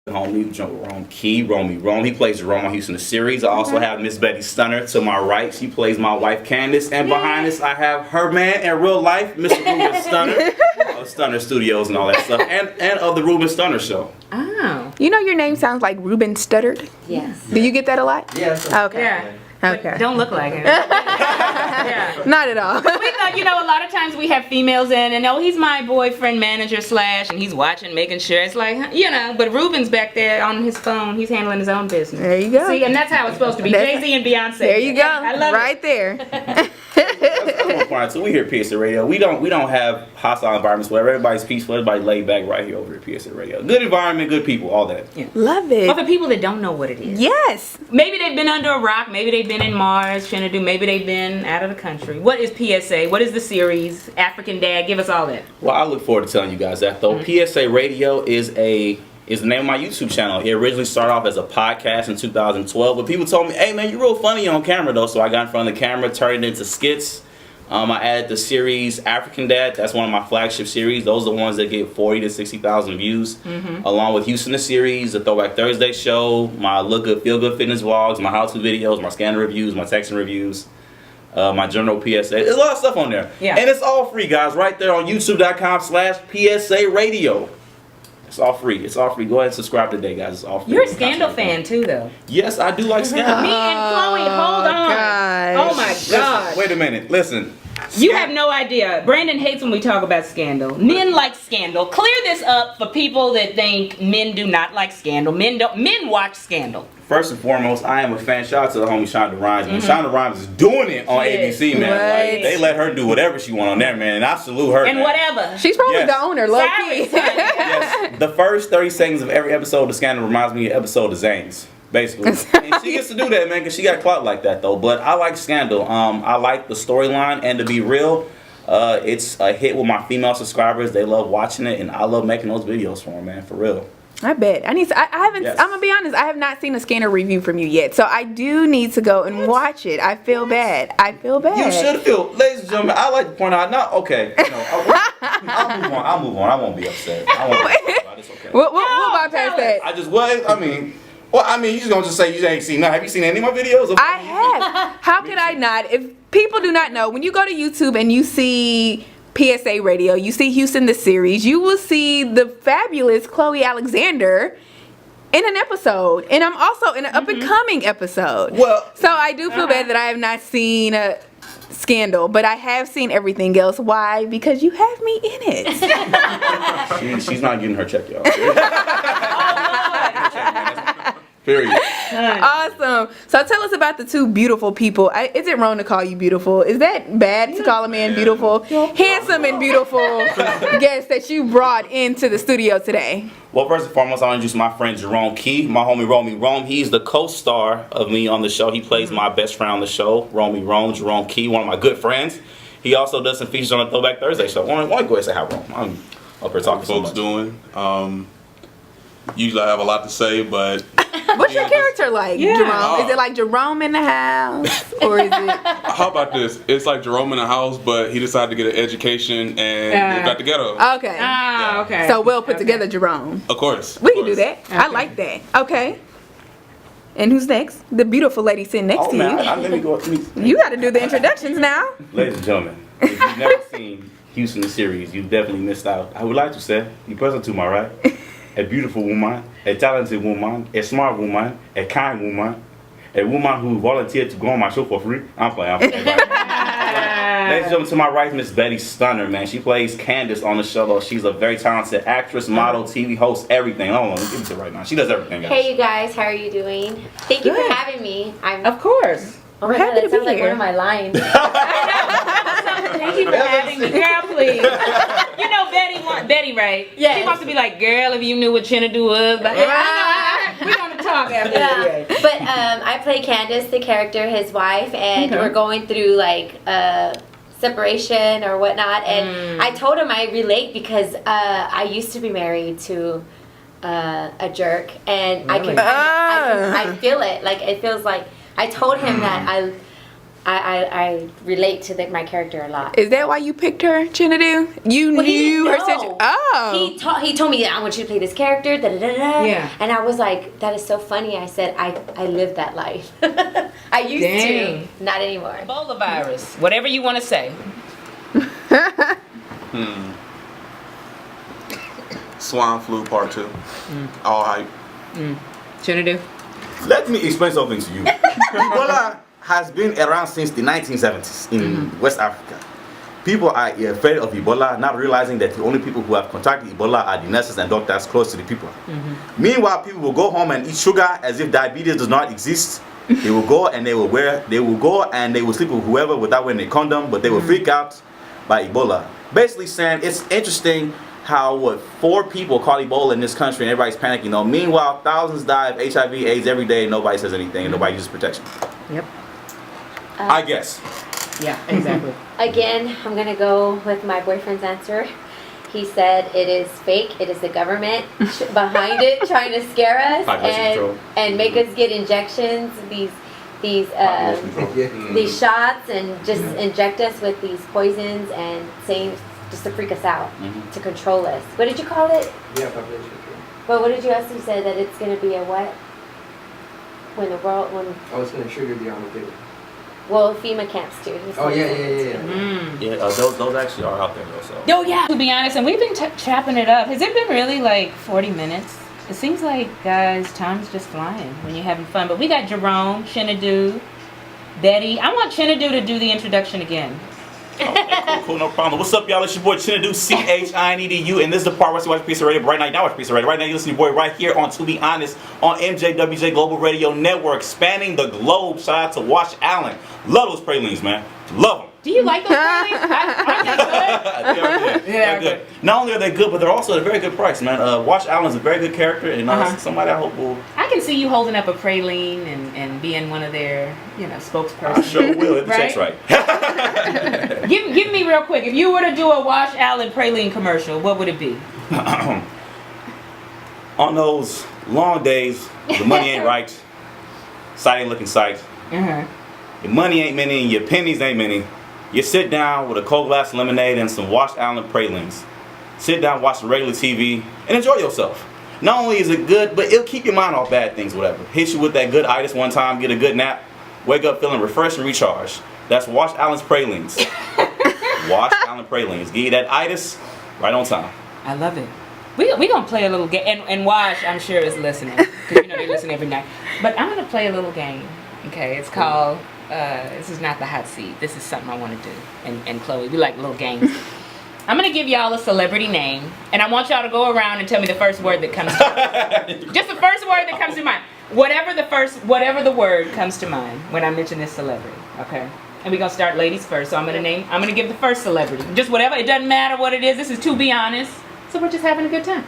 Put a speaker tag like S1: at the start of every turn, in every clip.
S1: Homie Jerome Key, Rome. He plays Jerome on Houston the series. I also have Miss Betty Stunner to my right. She plays my wife Candace, and behind us I have her man in real life, Mr. Ruben Stunner of Stunner Studios and all that stuff, and of the Ruben Stunner Show.
S2: Oh,
S3: You know your name sounds like Ruben Stuttered.
S2: yes.
S3: Do you get that a lot?
S1: Yes.
S3: Okay.
S2: Yeah.
S3: Okay.
S2: Don't look like him. Yeah.
S3: Not at all.
S2: We thought, a lot of times we have females in, and he's my boyfriend, manager / and he's watching, making sure. It's like, but Ruben's back there on his phone. He's handling his own business.
S3: There you go.
S2: See, and that's how it's supposed to be. Jay-Z and Beyonce.
S3: There you go.
S2: I love
S3: right there.
S1: So we here at PSA Radio. We don't have hostile environments where everybody's peaceful. Everybody laid back right here over at PSA Radio. Good environment, good people, all that.
S2: Yeah.
S3: Love it.
S2: But for people that don't know what it is.
S3: Yes.
S2: Maybe they've been under a rock. Maybe they've been in Mars, Xanadu. Maybe they've been out of the country. What is PSA? What is the series? African Dad? Give us all that.
S1: Well, I look forward to telling you guys that though. PSA Radio is the name of my YouTube channel. It originally started off as a podcast in 2012, but people told me, "Hey man, you're real funny on camera though." So I got in front of the camera, turned it into skits. I added the series African Dad. That's one of my flagship series. Those are the ones that get 40 to 60,000 views. Along with Houston the series, the Throwback Thursday show, my Look Good, Feel Good fitness vlogs, my how-to videos, my scanner reviews, my texting reviews, my general PSA. There's a lot of stuff on there.
S2: Yeah.
S1: And it's all free, guys, right there on youtube.com/PSA Radio. It's all free. It's all free. Go ahead and subscribe today, guys. It's all free.
S2: You're a Scandal fan too, though.
S1: Yes, I do like Scandal.
S2: Me and Chloe, hold on.
S3: gosh.
S2: Oh my God.
S1: Listen, wait a minute. Listen.
S2: You have no idea. Brandon hates when we talk about scandal. Men like scandal. Clear this up for people that think men do not like scandal. Men watch Scandal.
S1: First and foremost, I am a fan. Shout out to the homie Shonda Rhimes. Man, Shonda Rhimes is doing it on ABC, man. Like, they let her do whatever she want on there, man. And I salute her.
S2: And
S1: man.
S2: whatever.
S3: She's probably the owner, low key.
S1: Yes. The first 30 seconds of every episode of Scandal reminds me of an episode of Zane's. Basically. And she gets to do that, man, because she got clout like that, though. But I like Scandal. I like the storyline, and to be real, it's a hit with my female subscribers. They love watching it, and I love making those videos for them, man, for real.
S3: I bet. I haven't.
S1: Yes.
S3: I'm gonna be honest. I have not seen a Scanner review from you yet, so I do need to go and watch it. I feel bad. I feel bad.
S1: You should feel, ladies and gentlemen. I like to point out. Not okay. I'll move on. I'll move on. I won't be upset. I won't be upset about it. It's okay.
S3: We'll bypass that.
S1: I just you just gonna just say you ain't seen nothing. Have you seen any of my videos?
S3: I have. How could I not? If people do not know, when you go to YouTube and you see PSA Radio, you see Houston the series, you will see the fabulous Chloe Alexander in an episode, and I'm also in an up and coming episode.
S1: Well,
S3: so I do feel bad that I have not seen Scandal, but I have seen everything else. Why? Because you have me in it.
S1: she's not getting her check, y'all. Period.
S3: Awesome. So tell us about the two beautiful people. Is it wrong to call you beautiful? Is that bad to call a man beautiful? Handsome and beautiful guests that you brought into the studio today.
S1: Well, first and foremost, I'll introduce my friend Jerome Key, my homie Rome. He's the co-star of me on the show. He plays my best friend on the show, Rome, Jerome Key, one of my good friends. He also does some features on the Throwback Thursday show. Why don't you go ahead and say hi, Rome? I'm up here talking so much.
S4: Doing. Usually I have a lot to say, but
S3: what's your character like, Jerome? Is it like Jerome in the house, or is it?
S4: How about this? It's like Jerome in the house, but he decided to get an education and moved out the ghetto.
S3: Okay.
S2: Okay.
S3: So well put together, Jerome.
S4: Of course.
S3: We can do that. Okay. I like that. Okay. And who's next? The beautiful lady sitting next to you.
S1: Let me go.
S3: You got to do the introductions now.
S1: Ladies and gentlemen, if you've never seen Houston the series, you've definitely missed out. I would like to say, you present to my right. A beautiful woman, a talented woman, a smart woman, a kind woman, a woman who volunteered to go on my show for free. I'm playing. Ladies and gentlemen, to my right, Miss Betty Stunner, man. She plays Candace on the show, though. She's a very talented actress, model, TV host, everything. Hold on, let me give it to her right now. She does everything, guys.
S5: Hey, you guys. How are you doing? Thank you for having me.
S2: Of course.
S5: Oh my God, that sounds like one of my lines.
S2: Thank you for having me. Girl, please. You know Betty, right?
S5: Yeah.
S2: She wants to be like, girl, if you knew what Xanadu was. But we're going to talk after this.
S5: But I play Candace, the character, his wife, and we're going through like separation or whatnot. And I told him I relate because I used to be married to a jerk, and I feel it. Like it feels like I told him that I relate to my character a lot.
S3: Is that why you picked her, Chinadu? You
S5: Well, he
S3: knew
S5: didn't
S3: her
S5: know.
S3: situation. Oh.
S5: He told me, I want you to play this character, da da da da.
S2: Yeah.
S5: And I was like, that is so funny. I said, I lived that life. I used
S2: Dang.
S5: to, not anymore.
S2: Ebola virus, whatever you want to say.
S4: Swine flu part 2. All hype.
S2: Chinadu?
S1: Let me explain something to you. Ebola has been around since the 1970s in West Africa. People are afraid of Ebola, not realizing that the only people who have contracted Ebola are the nurses and doctors close to the people. Meanwhile, people will go home and eat sugar as if diabetes does not exist. They will go and they will sleep with whoever without wearing a condom, but they will freak out by Ebola. Basically saying it's interesting how 4 people caught Ebola in this country and everybody's panicking though. Meanwhile, thousands die of HIV, AIDS every day and nobody says anything and nobody uses protection.
S2: Yep.
S1: I guess.
S2: Yeah, exactly.
S5: Again, I'm going to go with my boyfriend's answer. He said it is fake. It is the government behind it trying to scare us and make us get injections, these shots, and just inject us with these poisons and saying just to freak us out, to control us. What did you call it?
S6: Yeah, population control.
S5: Well, what did you also say that it's going to be a what? When
S6: Oh, it's going to trigger the Armageddon.
S5: Well, FEMA camps too.
S6: Oh, yeah.
S1: Yeah, those actually are out there though. So.
S2: Oh yeah. To be honest, and we've been chopping it up. Has it been really like 40 minutes? It seems like, guys, time's just flying when you're having fun. But we got Jerome, Chinadu, Betty. I want Chinadu to do the introduction again.
S1: Okay, cool, no problem. What's up, y'all? It's your boy Chinadu, CHINEDU, and this is the part where you watch Piece of Radio. But right now, you don't watch Piece of Radio. Right now, you listen to your boy right here on To Be Honest on MJWJ Global Radio Network, spanning the globe. Shout out to Wash Allen. Love those pralines, man. Love them.
S2: Do you like those pralines? Aren't they good?
S1: They are good.
S2: Yeah,
S1: They're good. Not only are they good, but they're also at a very good price, man. Wash Allen's a very good character, and somebody I hope will.
S2: I can see you holding up a praline and being one of their, spokespersons.
S1: I sure will if the check's right.
S2: Give me real quick. If you were to do a Wash Allen praline commercial, what would it be?
S1: On those long days, the money ain't right. Sight ain't looking sight. Your money ain't many, and your pennies ain't many. You sit down with a cold glass of lemonade and some Wash Allen pralines. Sit down, watch some regular TV, and enjoy yourself. Not only is it good, but it'll keep your mind off bad things, whatever. Hit you with that good itis one time, get a good nap, wake up feeling refreshed and recharged. That's Wash Allen's pralines. Wash Allen pralines. Give you that itis right on time.
S2: I love it. We gonna play a little game, and Wash, I'm sure, is listening, because they listen every night. But I'm gonna play a little game. Okay, it's called. This is not the hot seat. This is something I want to do. And Chloe, we like little games. I'm going to give y'all a celebrity name, and I want y'all to go around and tell me the first word that comes to mind. Just the first word that comes to mind. Whatever the word comes to mind when I mention this celebrity, okay? And we're going to start ladies first. So I'm going to give the first celebrity. Just whatever. It doesn't matter what it is. This is To Be Honest. So we're just having a good time.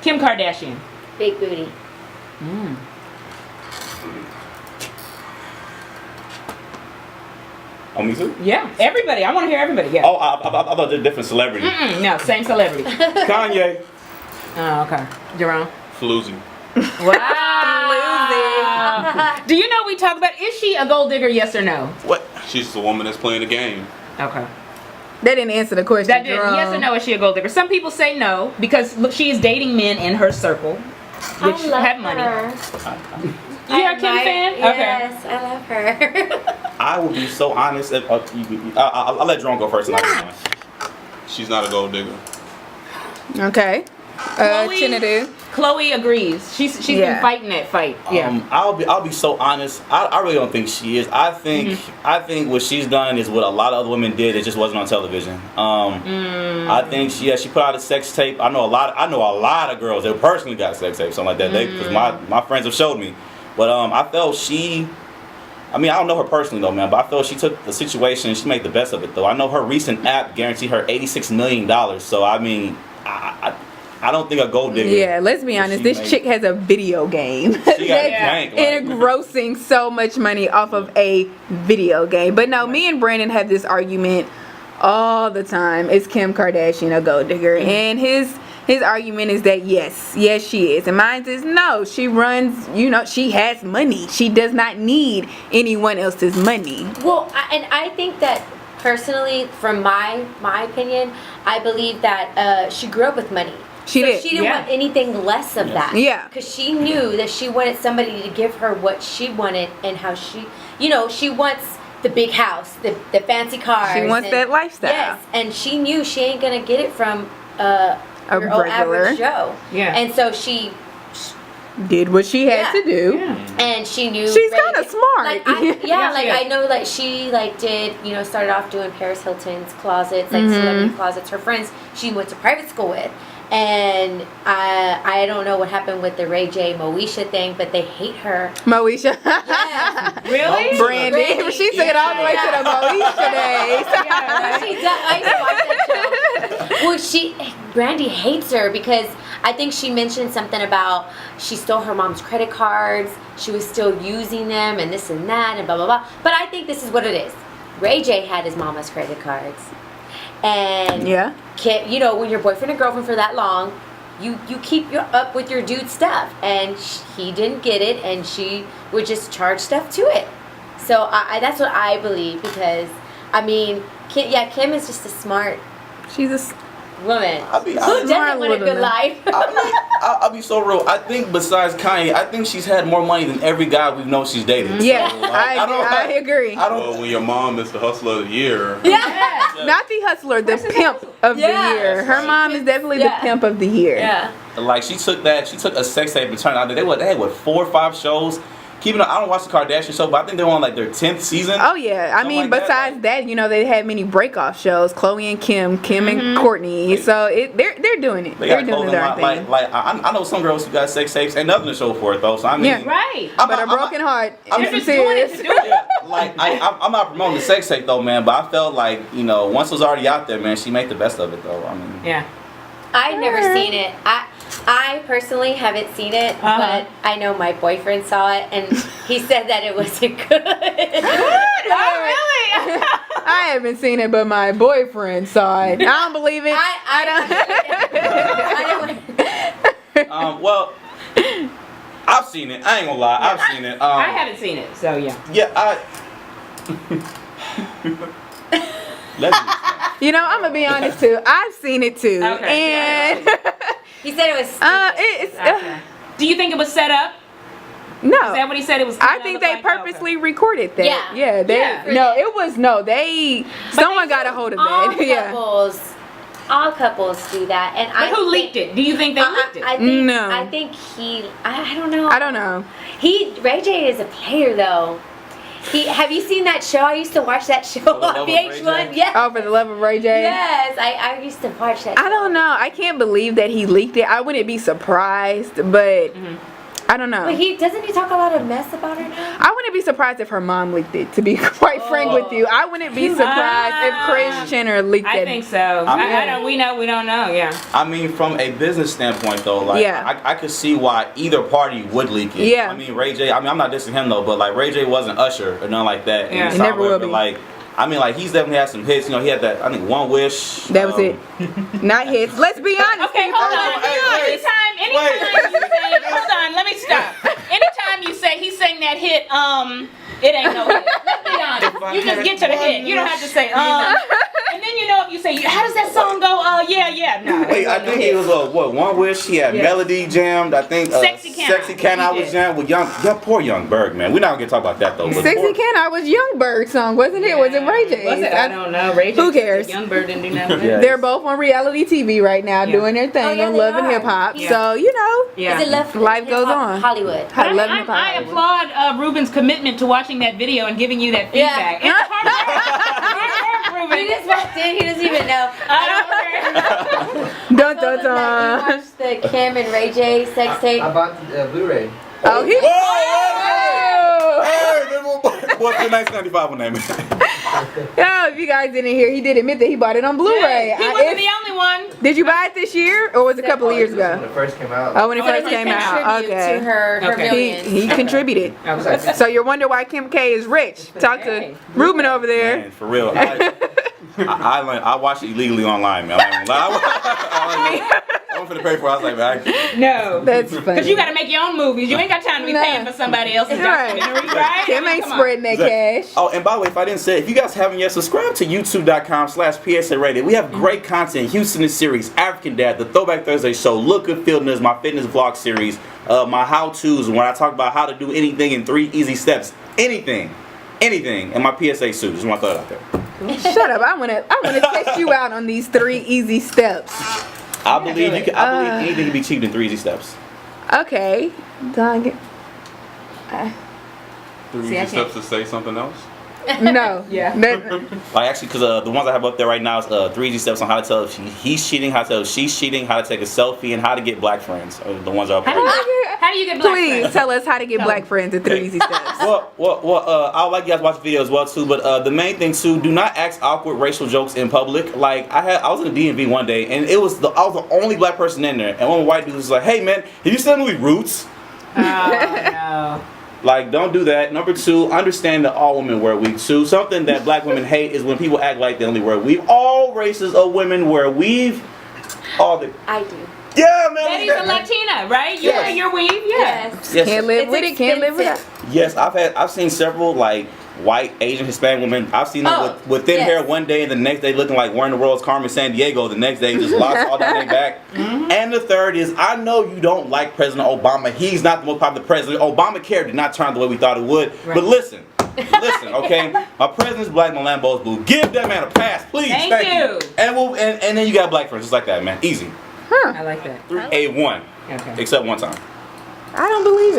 S2: Kim Kardashian.
S5: Big booty.
S1: Oh, me too?
S2: Yeah, everybody. I want to hear everybody. Yeah.
S1: Oh, I thought they're different celebrity.
S2: No, same celebrity.
S1: Kanye.
S2: Oh, okay. Jerome.
S4: Floozy.
S2: Wow. Do you know we talk about, is she a gold digger, yes or no?
S1: What?
S4: She's the woman that's playing the game.
S2: Okay.
S3: They didn't answer the question.
S2: That did, yes or no, is she a gold digger? Some people say no, because look, she is dating men in her circle, which
S5: I love
S2: have money.
S5: her.
S2: You're a Kim fan?
S5: Yes, I love her.
S1: I will be so honest. I'll let Jerome go first. And I'll
S4: She's not a gold digger.
S3: Okay. Chinadu.
S2: Chloe agrees. She's been fighting that fight. Yeah.
S1: I'll be so honest. I really don't think she is. I think what she's done is what a lot of other women did. It just wasn't on television. I think she put out a sex tape. I know a lot of girls that personally got sex tapes, something like that. Because my friends have showed me. But I felt I don't know her personally though, man, but I felt she took the situation and she made the best of it though. I know her recent app guaranteed her $86 million. So I don't think a gold digger.
S3: Yeah, let's be honest. This chick has a video game.
S1: She got bank,
S3: and grossing so much money off of a video game. But no, me and Brandon have this argument all the time. Is Kim Kardashian a gold digger? And his His argument is that yes, she is. And mine is no, she runs, she has money. She does not need anyone else's money.
S5: Well, I think that personally, from my opinion, I believe that she grew up with money.
S3: She did.
S5: She didn't want anything less of that.
S3: Yeah.
S5: Because she knew that she wanted somebody to give her what she wanted and how she wants the big house, the fancy cars.
S3: She wants that lifestyle.
S5: Yes, and she knew she ain't going to get it from your old
S3: regular
S5: average Joe.
S2: Yeah.
S5: And so she
S3: did what she had to do.
S5: and she knew
S3: she's kind of smart.
S5: I know, like she did started off doing Paris Hilton's closets, like celebrity closets. Her friends she went to private school with, and I don't know what happened with the Ray J Moesha thing, but they hate her.
S3: Moesha.
S5: Yes.
S2: Really?
S3: Brandy. She took it all the way to the Moesha days.
S5: She does. I used to watch that show. Well, Brandy hates her because I think she mentioned something about she stole her mom's credit cards. She was still using them and this and that and blah, blah, blah. But I think this is what it is. Ray J had his mama's credit cards. And, when you're boyfriend and girlfriend for that long, you keep up with your dude's stuff. And he didn't get it, and she would just charge stuff to it. So that's what I believe because, Kim is just a smart
S3: She's a
S5: woman. Who doesn't
S3: smart
S5: want a good
S3: woman.
S5: life?
S1: I'll be so real. I think besides Kanye, I think she's had more money than every guy we've known she's dated.
S3: Yeah,
S1: So,
S3: I agree.
S1: I
S4: when your mom is the hustler of the year.
S5: Yeah.
S3: Not the hustler, the pimp of the year. Her mom is definitely the pimp of the year.
S5: Yeah.
S1: Like she took a sex tape and turned out they had 4 or 5 shows. Keeping I don't watch the Kardashian show, but I think they're on like their 10th season.
S3: Oh yeah, I mean,
S1: like
S3: besides that, they had many break-off shows. Khloe and Kim, and Courtney. So they're doing it. They're doing their own thing.
S1: I know some girls who got sex tapes and nothing to show for it though. So I mean,
S2: right.
S3: But a broken heart.
S2: They're
S3: I'm
S2: just doing it
S3: serious.
S2: to do it.
S1: I'm not promoting the sex tape though, man. But I felt like once it was already out there, man, she made the best of it though. I mean,
S2: Yeah.
S5: I've never seen it. I personally haven't seen it, but I know my boyfriend saw it, and he said that it wasn't good.
S2: Oh, really?
S3: I haven't seen it, but my boyfriend saw it. I don't believe it.
S1: well, I've seen it. I ain't gonna lie, I've seen it.
S2: I haven't seen it, so yeah.
S1: Yeah, Let's
S3: I'm gonna be honest too. I've seen it too,
S2: Okay.
S3: and
S5: He said it was stupid.
S2: Okay. Do you think it was set up?
S3: no.
S2: Is that what he said? It was.
S3: I think they purposely recorded that.
S5: Yeah.
S3: Someone got a hold of that.
S5: All couples do that, and
S2: But who leaked it? Do you think they leaked it?
S5: I think I don't know.
S3: I don't know.
S5: Ray J is a player though. Have you seen that show? I used to watch that show on VH1. Yes.
S3: Oh, for the love of Ray J.
S5: Yes, I used to watch that.
S3: I don't know. I can't believe that he leaked it. I wouldn't be surprised, but I don't know.
S5: But doesn't he talk a lot of mess about her now?
S3: I wouldn't be surprised if her mom leaked it, to be quite frank with you. I wouldn't be surprised if Kris Jenner leaked it.
S2: I think so. I don't. We don't know. Yeah.
S1: I mean, from a business standpoint, though, I could see why either party would leak it.
S3: Yeah.
S1: I mean, Ray J. I mean, I'm not dissing him though, but Ray J. wasn't Usher or nothing like that.
S2: Yeah.
S3: He never will be.
S1: He's definitely had some hits. He had that. I think One Wish.
S3: That was it. Not hits. Let's be honest.
S2: Okay, hold on. Anytime you say, hold on, let me stop. Anytime you say he sang that hit, it ain't no hit. Let's be honest. You just get to the hit. You don't have to say, and then if you say, how does that song go? Yeah. No.
S1: Wait, I think he was One Wish. He had Melody jammed. I think
S2: Sexy Can
S1: I was jammed with poor Young Berg, man. We're not gonna talk about that though. but
S3: Sexy Can I was Young Berg's song, wasn't it? Was it Ray J?
S2: Was it? I don't know. Ray J.
S3: Who cares?
S2: Young Bird didn't do nothing.
S1: Yeah.
S3: They're both on reality TV right now doing their thing on
S5: they
S3: Love and
S5: are.
S3: Hip Hop.
S5: Yeah.
S3: So,
S2: Yeah.
S5: Is it
S3: Life goes on.
S5: Hollywood.
S3: I love Hip Hop.
S2: I applaud Ruben's commitment to watching that video and giving you that feedback.
S5: Yeah.
S2: It's hard work, Ruben.
S5: He just walked in. He doesn't even know.
S3: Dun,
S5: I told
S3: dun,
S5: him that
S3: dun.
S5: you watched the Kim and Ray J sex tape.
S6: I bought the Blu-ray.
S3: Oh, he.
S1: What's the 1995 one name?
S3: Yeah, if you guys didn't hear, he did admit that he bought it on Blu-ray.
S2: He wasn't the only one.
S3: Did you buy it this year, or was it a couple of years
S6: When
S3: ago?
S6: it first came out.
S3: Oh, when it
S5: So
S3: first
S5: he
S3: came out.
S5: contribute
S3: Okay.
S5: to her
S2: Okay.
S5: millions.
S3: He contributed.
S2: Okay.
S3: So you wonder why Kim K is rich. Talk to Ruben over there.
S1: Man, for real. I watched it illegally online, man. I'm
S4: I'm finna pay for it. I was like, man,
S2: No.
S3: That's funny.
S2: Because you got to make your own movies. You ain't got time to be
S3: No.
S2: paying for somebody else's
S3: Right.
S2: documentary, right?
S3: Kim ain't
S2: Come on.
S3: spreading that cash.
S1: Oh, and by the way, if I didn't say it, if you guys haven't yet, subscribe to youtube.com/PSA Radio. We have great content. Houston is series, African Dad, the Throwback Thursday show, Look Good Fitness, my fitness vlog series, my how-tos, when I talk about how to do anything in 3 easy steps. Anything, and my PSA suit. Just want to throw it out there.
S3: Shut up. I wanna test you out on these 3 easy steps.
S1: I believe anything can be cheaper than 3 easy steps.
S3: Okay. Dog.
S4: 3
S2: See, I
S4: easy steps to say something else.
S3: No.
S2: Yeah.
S1: Like actually, because the ones I have up there right now is 3 easy steps on how to tell if he's cheating, how to tell if she's cheating, how to take a selfie, and how to get black friends. The ones are up there.
S2: How do you get black
S3: Please
S2: friends?
S3: tell us how to get black friends in 3 easy steps.
S1: Well, I would like you guys to watch the video as well too. But the main thing too, do not ask awkward racial jokes in public. Like I was in the DMV one day, and I was the only black person in there, and one white dude was like, "Hey man, have you seen the movie Roots?"
S2: Oh, no.
S1: Like, don't do that. Number 2, understand that all women wear weave too. Something that black women hate is when people act like they only wear weave. All races of women wear weave.
S5: I do.
S1: Yeah, man.
S2: Betty's a Latina, right? You wear your weave? Yeah.
S5: Yes.
S1: Yes.
S3: Can't live
S5: It's
S3: with it. Can't live without.
S1: Yes, I've seen several like white, Asian, Hispanic women. I've seen them with thin hair one day, and the next day looking like wearing the world's Carmen Sandiego. The next day just locks all down their back. And the third is, I know you don't like President Obama. He's not the most popular president. Obamacare did not turn out the way we thought it would.
S2: Right.
S1: But listen, okay. My president's black, my Lambo's blue. Give that man a pass, please.
S2: Thank you.
S1: And then you got black friends just like that, man. Easy.
S2: I like that.
S1: A1.
S2: Okay.
S1: Except one time.
S3: I don't believe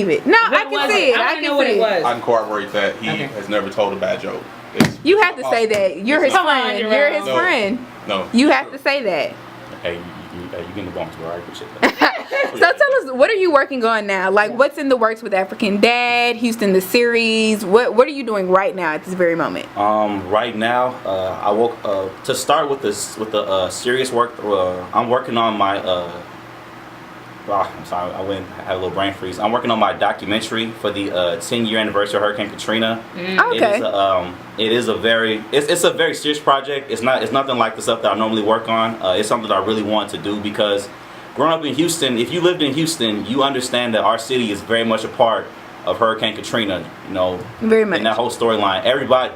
S3: it. No, I can see it.
S2: I
S3: I
S2: know
S3: can
S2: what
S3: see
S2: it
S3: it.
S2: was.
S4: I can corroborate that. He
S2: Okay.
S4: has never told a bad joke.
S3: You have to say that. You're his
S2: Come on,
S3: friend.
S2: Jerome.
S3: You're his
S4: No.
S3: friend.
S4: No.
S3: You have to say that.
S1: Hey, you getting the bonus, bro. I appreciate that.
S3: So tell us, what are you working on now? Like, what's in the works with African Dad, Houston the series? What are you doing right now at this very moment?
S1: Right now, I woke to start with the serious work. I'm working on my. I'm sorry, had a little brain freeze. I'm working on my documentary for the 10-year anniversary of Hurricane Katrina.
S3: Okay.
S1: It's a very serious project. It's nothing like the stuff that I normally work on. It's something that I really want to do because growing up in Houston, if you lived in Houston, you understand that our city is very much a part of Hurricane Katrina. You know,
S3: Very much.
S1: in that whole storyline.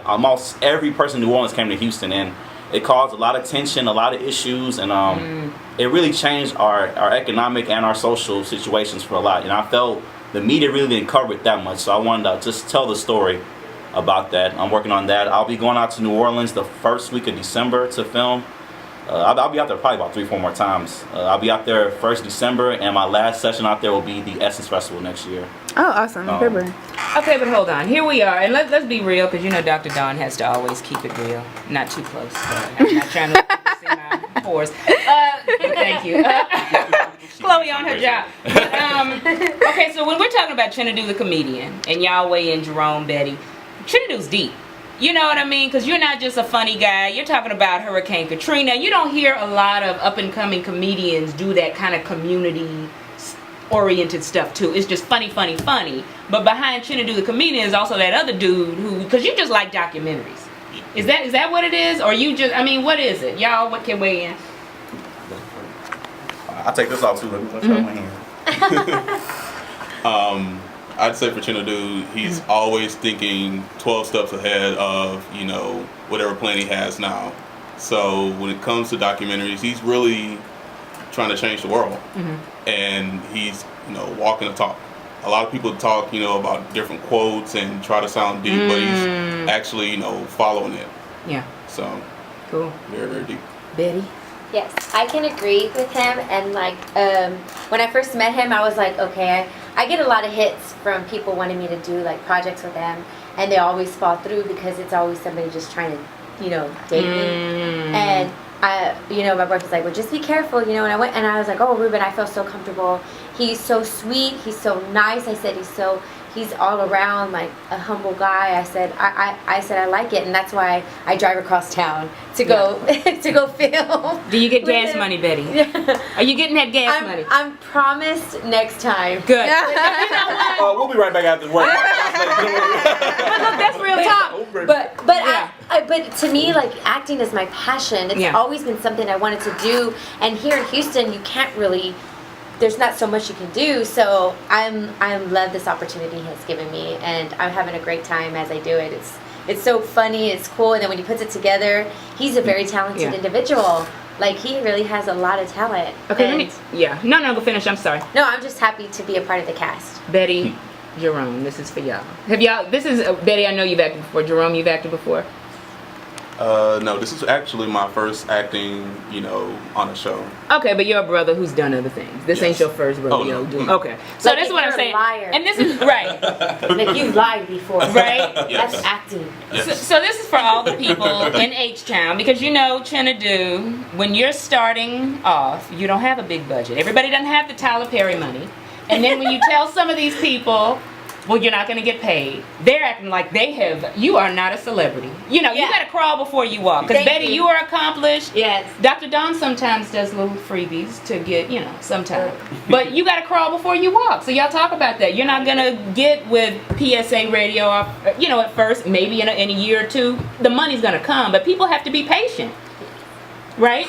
S1: Almost every person in New Orleans came to Houston, and it caused a lot of tension, a lot of issues, and it really changed our economic and our social situations for a lot. And I felt the media really didn't cover it that much, so I wanted to just tell the story about that. I'm working on that. I'll be going out to New Orleans the first week of December to film. I'll be out there probably about 3-4 more times. I'll be out there 1st December, and my last session out there will be the Essence Festival next year.
S3: Oh, awesome. February.
S2: Okay, but hold on. Here we are, and let's be real, because you know Dr. Dawn has to always keep it real, not too close. I'm not trying to see my pores. Thank you, Chloe on her job. Okay, so when we're talking about Chinadu the comedian, and y'all weigh in Jerome, Betty, Chinadu's deep. You know what I mean? Because you're not just a funny guy. You're talking about Hurricane Katrina. You don't hear a lot of up-and-coming comedians do that kind of community-oriented stuff, too. It's just funny. But behind Chinadu the comedian is also that other dude who... Because you just like documentaries. Is that what it is? Or you just... I mean, what is it? Y'all, what can weigh in?
S1: I'll take this off, too. Let me try my hand.
S4: I'd say for Chinadu, he's always thinking 12 steps ahead of, whatever plan he has now. So when it comes to documentaries, he's really trying to change the world. And he's, walking the talk. A lot of people talk, about different quotes and try to sound deep, but he's actually, following it.
S2: Yeah.
S4: So,
S2: Cool.
S4: very, very deep.
S2: Betty?
S5: Yes, I can agree with him. And when I first met him, I was like, okay, I get a lot of hits from people wanting me to do like projects with them, and they always fall through because it's always somebody just trying to, date me. And my boyfriend was like, well, just be careful, and I went and I was like, oh, Ruben, I feel so comfortable. He's so sweet. He's so nice. I said, he's all around like a humble guy. I said, I said I like it, and that's why I drive across town to go to go film.
S2: Do you get gas money, Betty? Are you getting that gas money?
S5: I'm promised next time.
S2: Good.
S1: We'll be right back after work.
S2: But look, that's real talk.
S5: But But to me, like, acting is my passion. It's always been something I wanted to do. And here in Houston, you can't really, there's not so much you can do. So I love this opportunity he has given me, and I'm having a great time as I do it. It's so funny, it's cool, and then when he puts it together, he's a very talented individual. Like, he really has a lot of talent.
S2: Okay, No, go finish. I'm sorry.
S5: No, I'm just happy to be a part of the cast.
S2: Betty, Jerome, this is for y'all. This is, Betty, I know you've acted before. Jerome, you've acted before?
S4: No, this is actually my first acting, on a show.
S2: Okay, but you're a brother who's done other things. This ain't your first rodeo.
S4: No.
S2: Okay, so
S5: Like,
S2: that's what I'm saying.
S5: Liar.
S2: And this is right,
S5: Like, you lied before.
S2: right.
S4: Yes.
S5: That's acting.
S4: Yes.
S2: So this is for all the people in H-Town, because Chinadu, when you're starting off, you don't have a big budget. Everybody doesn't have the Tyler Perry money, and then when you tell some of these people, well, you're not going to get paid, they're acting like you are not a celebrity. You got to crawl before you walk. Because Betty, you are accomplished.
S5: Yes.
S2: Dr. Don sometimes does little freebies to get, sometimes. But you got to crawl before you walk. So y'all talk about that. You're not going to get with PSA radio, at first, maybe in a year or two. The money's going to come, but people have to be patient. Right?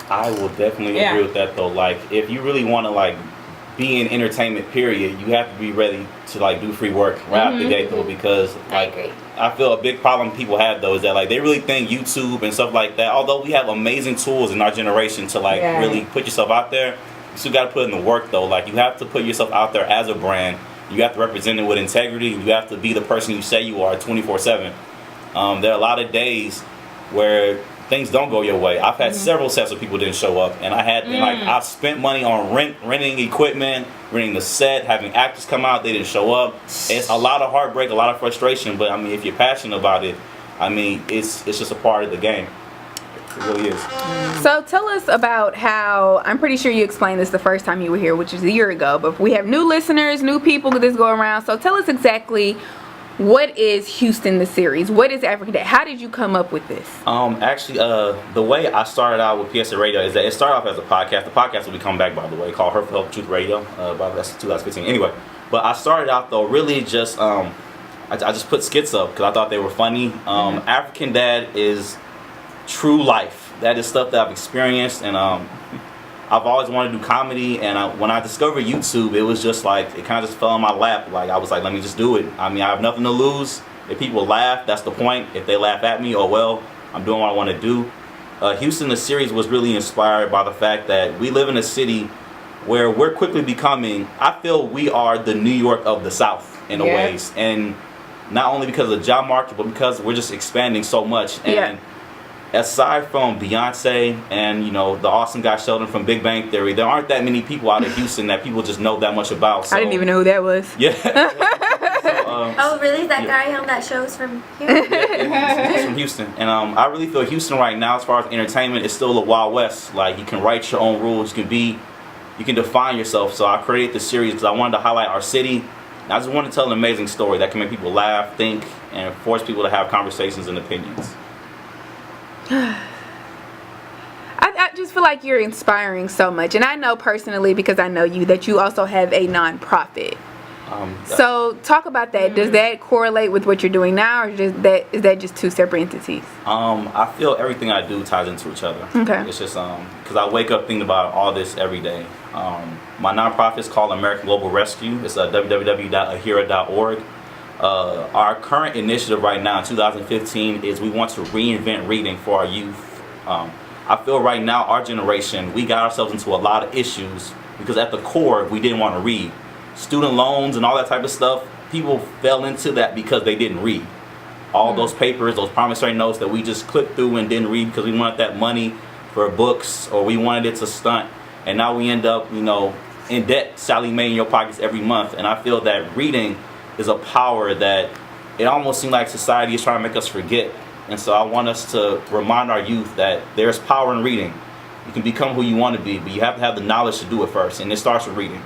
S1: I will definitely agree with that, though. Like, if you really want to, be in entertainment, period, you have to be ready to do free work right out the gate, though, because
S5: I agree.
S1: I feel a big problem people have, though, is that they really think YouTube and stuff like that, although we have amazing tools in our generation to really put yourself out there, you still got to put in the work, though. You have to put yourself out there as a brand. You have to represent it with integrity. You have to be the person you say you are 24/7. There are a lot of days where things don't go your way. I've had several sets where people didn't show up, and I had I've spent money on renting equipment, renting the set, having actors come out, they didn't show up. It's a lot of heartbreak, a lot of frustration, but if you're passionate about it, it's just a part of the game. It really is.
S3: So tell us about how, I'm pretty sure you explained this the first time you were here, which is a year ago, but we have new listeners, new people that this go around. So tell us exactly, what is Houston the series? What is African Dad? How did you come up with this?
S1: Actually, the way I started out with PSA Radio is that it started off as a podcast. The podcast will be coming back, by the way, called Her Truth Radio. That's 2015. Anyway, but I started out though really just I just put skits up because I thought they were funny. African Dad is true life. That is stuff that I've experienced, and I've always wanted to do comedy, and when I discovered YouTube, it was just it kind of just fell in my lap. I was like, let me just do it. I have nothing to lose. If people laugh, that's the point. If they laugh at me, oh well, I'm doing what I want to do. Houston, the series was really inspired by the fact that we live in a city where we're quickly becoming, I feel we are the New York of the South in a ways. And not only because of the job market, but because we're just expanding so much. And aside from Beyonce and the awesome guy Sheldon from Big Bang Theory, there aren't that many people out of Houston that people just know that much about. So,
S3: I didn't even know who that was.
S1: Yeah.
S5: Oh, really? That guy on that show is from here?
S1: He's from Houston, and I really feel Houston right now, as far as entertainment, is still a Wild West. You can write your own rules, you can define yourself. So I created this series because I wanted to highlight our city. And I just wanted to tell an amazing story that can make people laugh, think, and force people to have conversations and opinions.
S3: I just feel like you're inspiring so much, and I know personally, because I know you, that you also have a non-profit. So talk about that. Does that correlate with what you're doing now, or is that just two separate entities? I
S1: feel everything I do ties into each other.
S3: Okay.
S1: It's just because I wake up thinking about all this every day. My nonprofit is called American Global Rescue. It's www.ahira.org. Our current initiative right now in 2015 is we want to reinvent reading for our youth. I feel right now our generation, we got ourselves into a lot of issues because at the core we didn't want to read. Student loans and all that type of stuff, people fell into that because they didn't read. All those papers, those promissory notes that we just clicked through and didn't read because we wanted that money for books or we wanted it to stunt, and now we end up in debt, Sally Mae in your pockets every month. And I feel that reading is a power that it almost seems like society is trying to make us forget. And so I want us to remind our youth that there's power in reading. You can become who you want to be, but you have to have the knowledge to do it first, and it starts with reading.